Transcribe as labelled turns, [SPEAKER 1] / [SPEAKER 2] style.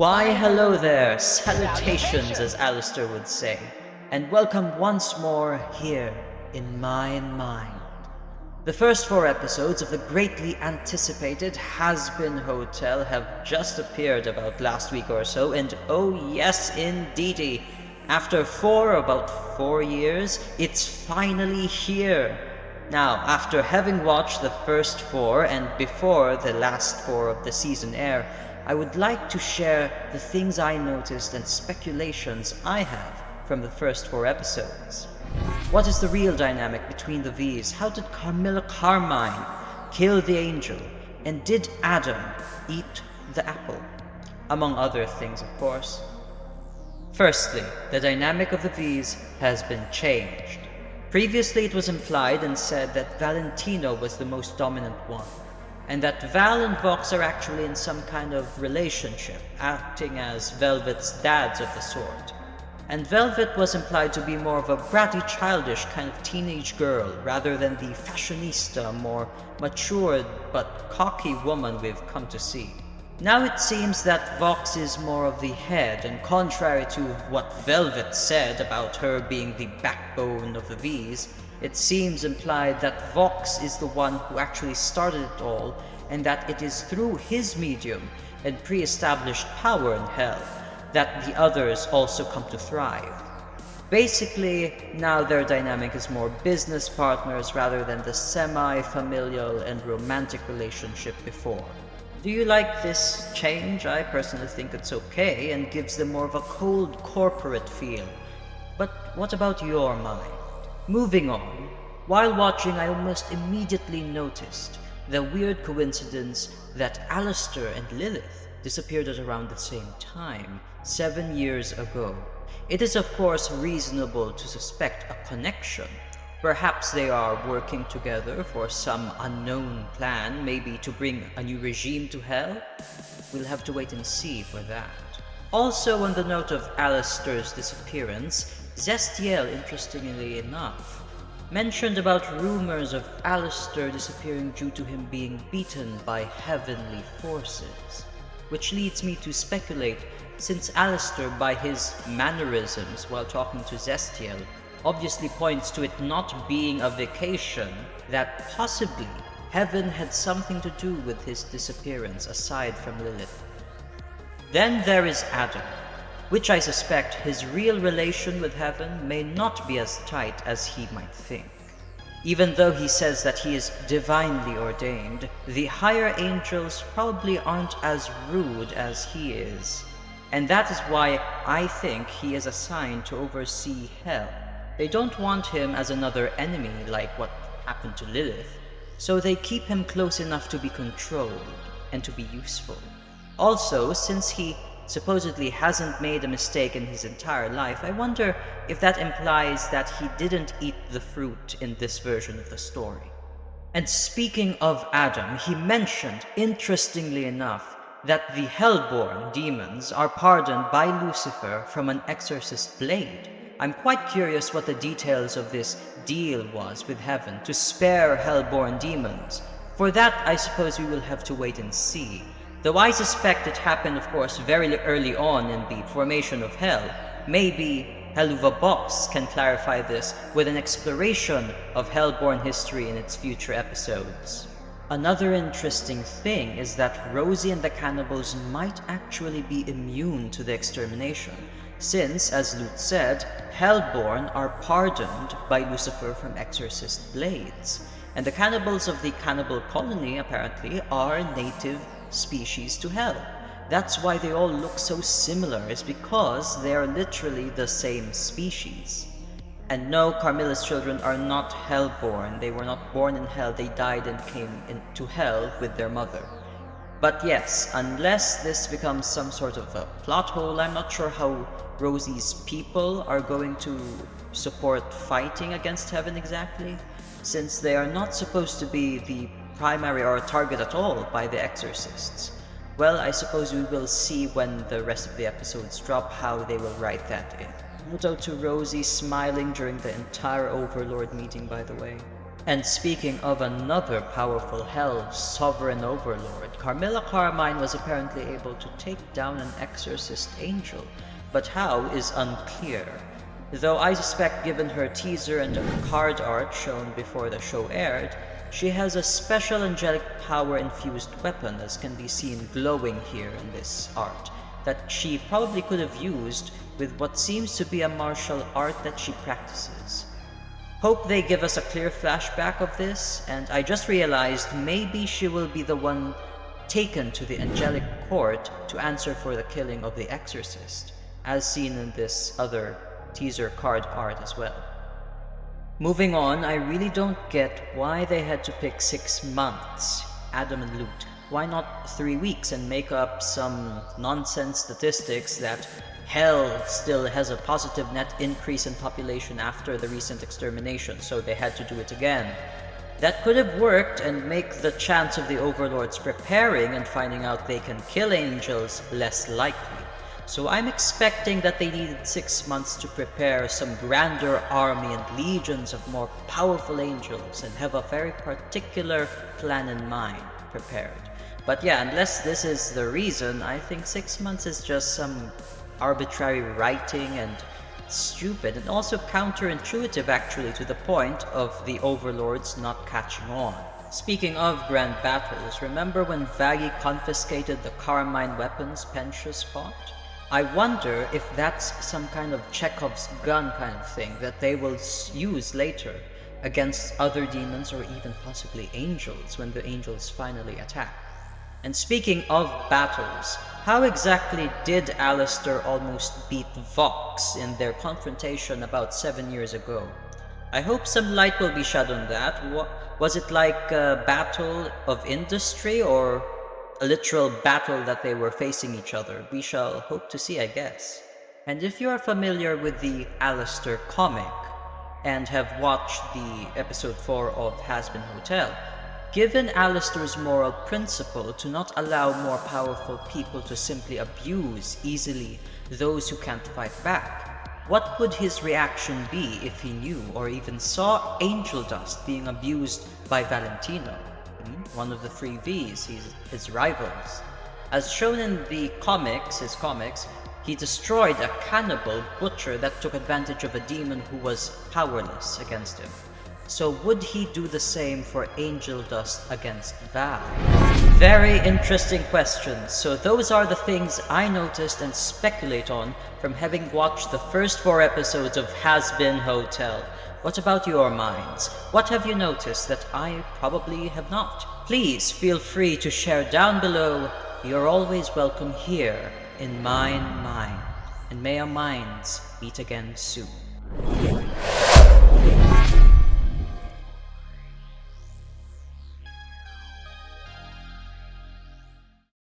[SPEAKER 1] Why, hello there, salutations as Alistair would say, and welcome once more here in my mind. The first 4 episodes of the greatly anticipated Hazbin Hotel have just appeared about last week or so, and oh yes indeedy, after about 4 years, it's finally here. Now, after having watched the first 4 and before the last 4 of the season air, I would like to share the things I noticed and speculations I have from the first 4 episodes. What is the real dynamic between the V's? How did Carmilla Carmine kill the angel? And did Adam eat the apple? Among other things, of course. Firstly, the dynamic of the V's has been changed. Previously it was implied and said that Valentino was the most dominant one, and that Val and Vox are actually in some kind of relationship, acting as Velvet's dads of the sort. And Velvet was implied to be more of a bratty, childish kind of teenage girl, rather than the fashionista, more matured but cocky woman we've come to see. Now it seems that Vox is more of the head, and contrary to what Velvet said about her being the backbone of the V's, it seems implied that Vox is the one who actually started it all, and that it is through his medium and pre-established power in Hell that the others also come to thrive. Basically, now their dynamic is more business partners rather than the semi-familial and romantic relationship before. Do you like this change? I personally think it's okay and gives them more of a cold corporate feel. But what about your mind? Moving on, while watching I almost immediately noticed the weird coincidence that Alistair and Lilith disappeared at around the same time, 7 years ago. It is of course reasonable to suspect a connection. Perhaps they are working together for some unknown plan, maybe to bring a new regime to Hell? We'll have to wait and see for that. Also, on the note of Alistair's disappearance, Zestiel, interestingly enough, mentioned about rumors of Alistair disappearing due to him being beaten by heavenly forces. Which leads me to speculate, since Alistair, by his mannerisms while talking to Zestiel, obviously points to it not being a vacation, that possibly Heaven had something to do with his disappearance aside from Lilith. Then there is Adam, which I suspect his real relation with Heaven may not be as tight as he might think. Even though he says that he is divinely ordained, the higher angels probably aren't as rude as he is. And that is why I think he is assigned to oversee Hell. They don't want him as another enemy like what happened to Lilith, so they keep him close enough to be controlled and to be useful. Also, since he supposedly hasn't made a mistake in his entire life, I wonder if that implies that he didn't eat the fruit in this version of the story. And speaking of Adam, he mentioned, interestingly enough, that the Hellborn demons are pardoned by Lucifer from an exorcist blade. I'm quite curious what the details of this deal was with Heaven to spare Hellborn demons. For that, I suppose we will have to wait and see. Though I suspect it happened, of course, very early on in the formation of Hell. Maybe Helluva Box can clarify this with an exploration of Hellborn history in its future episodes. Another interesting thing is that Rosie and the cannibals might actually be immune to the extermination, since, as Lut said, Hellborn are pardoned by Lucifer from exorcist blades, and the cannibals of the cannibal colony apparently are native species to Hell. That's why they all look so similar, is because they are literally the same species. And no, Carmilla's children are not Hellborn. They were not born in Hell, they died and came into Hell with their mother. But yes, unless this becomes some sort of a plot hole, I'm not sure how Rosie's people are going to support fighting against Heaven exactly, since they are not supposed to be the primary or target at all by the exorcists. Well, I suppose we will see when the rest of the episodes drop how they will write that in. Shout out to Rosie smiling during the entire Overlord meeting, by the way. And speaking of another powerful hell sovereign overlord, Carmilla Carmine was apparently able to take down an exorcist angel, but how is unclear. Though I suspect given her teaser and card art shown before the show aired, she has a special angelic power-infused weapon, as can be seen glowing here in this art, that she probably could have used with what seems to be a martial art that she practices. Hope they give us a clear flashback of this, and I just realized maybe she will be the one taken to the angelic court to answer for the killing of the exorcist, as seen in this other teaser card art as well. Moving on, I really don't get why they had to pick 6 months, Adam and Loot. Why not 3 weeks and make up some nonsense statistics that hell still has a positive net increase in population after the recent extermination, so they had to do it again. That could have worked and make the chance of the overlords preparing and finding out they can kill angels less likely. So I'm expecting that they needed 6 months to prepare some grander army and legions of more powerful angels and have a very particular plan in mind prepared. But yeah, unless this is the reason, I think 6 months is just some arbitrary writing and stupid, and also counterintuitive actually to the point of the overlords not catching on. Speaking of grand battles, remember when Vaggie confiscated the Carmine weapons Pensius fought? I wonder if that's some kind of Chekhov's gun kind of thing that they will use later against other demons or even possibly angels when the angels finally attack. And speaking of battles, how exactly did Alistair almost beat Vox in their confrontation about 7 years ago? I hope some light will be shed on that. Was it like a battle of industry or a literal battle that they were facing each other? We shall hope to see, I guess. And if you are familiar with the Alistair comic and have watched the episode 4 of Hazbin Hotel, given Alistair's moral principle to not allow more powerful people to simply abuse easily those who can't fight back, what would his reaction be if he knew or even saw angel dust being abused by Valentino, one of the 3 Vs, his rivals? As shown in the comics, his comics, he destroyed a cannibal butcher that took advantage of a demon who was powerless against him. So would he do the same for angel dust against Val? Very interesting questions. So those are the things I noticed and speculate on from having watched the first 4 episodes of Hazbin Hotel. What about your minds? What have you noticed that I probably have not? Please feel free to share down below. You're always welcome here in my mind. And may our minds meet again soon.